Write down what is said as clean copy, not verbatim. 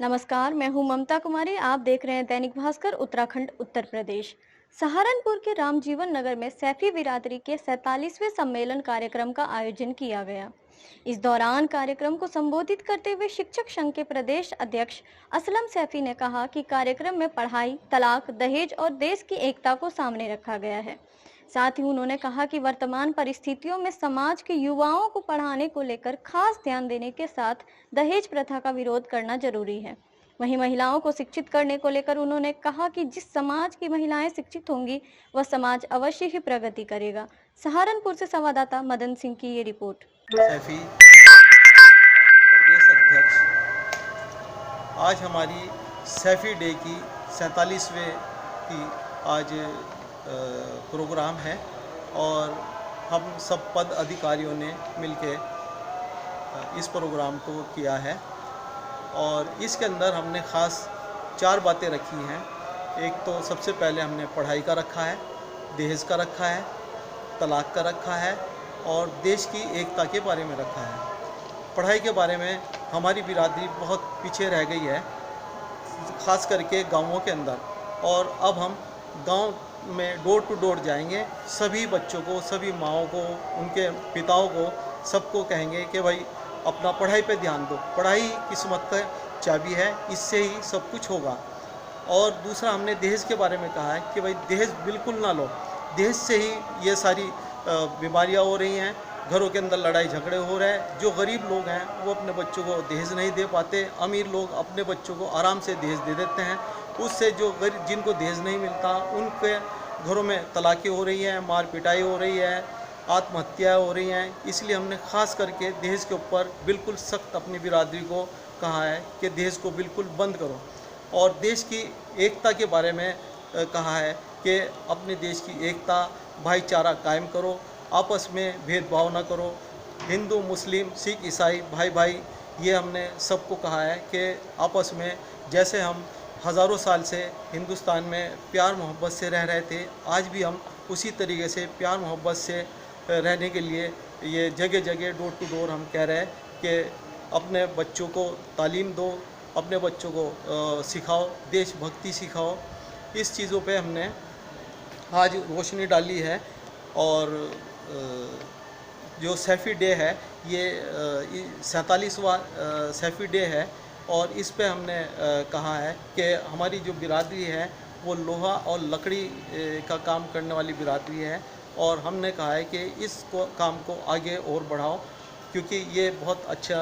नमस्कार, मैं हूं ममता कुमारी। आप देख रहे हैं दैनिक भास्कर उत्तराखंड उत्तर प्रदेश। सहारनपुर के रामजीवन नगर में सैफी बिरादरी के 47वें सम्मेलन कार्यक्रम का आयोजन किया गया। इस दौरान कार्यक्रम को संबोधित करते हुए शिक्षक संघ के प्रदेश अध्यक्ष असलम सैफी ने कहा कि कार्यक्रम में पढ़ाई, तलाक, दहेज और देश की एकता को सामने रखा गया है। साथ ही उन्होंने कहा कि वर्तमान परिस्थितियों में समाज के युवाओं को पढ़ाने को लेकर खास ध्यान देने के साथ दहेज प्रथा का विरोध करना जरूरी है। वहीं महिलाओं को शिक्षित करने को लेकर उन्होंने कहा कि जिस समाज की महिलाएं शिक्षित होंगी वह समाज अवश्य ही प्रगति करेगा। सहारनपुर से संवाददाता मदन सिंह की ये रिपोर्ट। सैफी प्रदेश अध्यक्ष, आज हमारी सैफी डे की 47वें की आज प्रोग्राम है और हम सब पद अधिकारियों ने मिलकर इस प्रोग्राम को किया है और इसके अंदर हमने ख़ास 4 बातें रखी हैं। एक तो सबसे पहले हमने पढ़ाई का रखा है, दहेज का रखा है, तलाक का रखा है और देश की एकता के बारे में रखा है। पढ़ाई के बारे में हमारी बिरादरी बहुत पीछे रह गई है, ख़ास करके गांवों के अंदर, और अब हम गांव में डोर टू डोर जाएंगे। सभी बच्चों को, सभी माओं को, उनके पिताओं को, सबको कहेंगे कि भाई अपना पढ़ाई पे ध्यान दो। पढ़ाई किस्मत का चाबी है, इससे ही सब कुछ होगा। और दूसरा हमने दहेज के बारे में कहा है कि भाई दहेज बिल्कुल ना लो। दहेज से ही ये सारी बीमारियां हो रही हैं, घरों के अंदर लड़ाई झगड़े हो रहे हैं। जो गरीब लोग हैं वो अपने बच्चों को दहेज नहीं दे पाते, अमीर लोग अपने बच्चों को आराम से दहेज दे देते हैं। उससे जो गरीब, जिनको दहेज नहीं मिलता, उनके घरों में तलाक़ें हो रही हैं, मार पिटाई हो रही है, आत्महत्याएँ हो रही हैं। इसलिए हमने ख़ास करके दहेज के ऊपर बिल्कुल सख्त अपनी बिरादरी को कहा है कि दहेज को बिल्कुल बंद करो। और देश की एकता के बारे में कहा है कि अपने देश की एकता, भाईचारा कायम करो, आपस में भेदभाव ना करो। हिंदू, मुस्लिम, सिख, ईसाई भाई भाई, ये हमने सबको कहा है कि आपस में जैसे हम हज़ारों साल से हिंदुस्तान में प्यार मोहब्बत से रह रहे थे, आज भी हम उसी तरीके से प्यार मोहब्बत से रहने के लिए ये जगह जगह डोर टू डोर हम कह रहे हैं कि अपने बच्चों को तालीम दो, अपने बच्चों को सिखाओ, देशभक्ति सिखाओ। इस चीज़ों पे हमने आज रोशनी डाली है। और जो सैफी डे है, ये 47वां सैफी डे है और इस पे हमने कहा है कि हमारी जो बिरादरी है वो लोहा और लकड़ी का काम करने वाली बिरादरी है और हमने कहा है कि इस काम को आगे और बढ़ाओ, क्योंकि ये बहुत अच्छा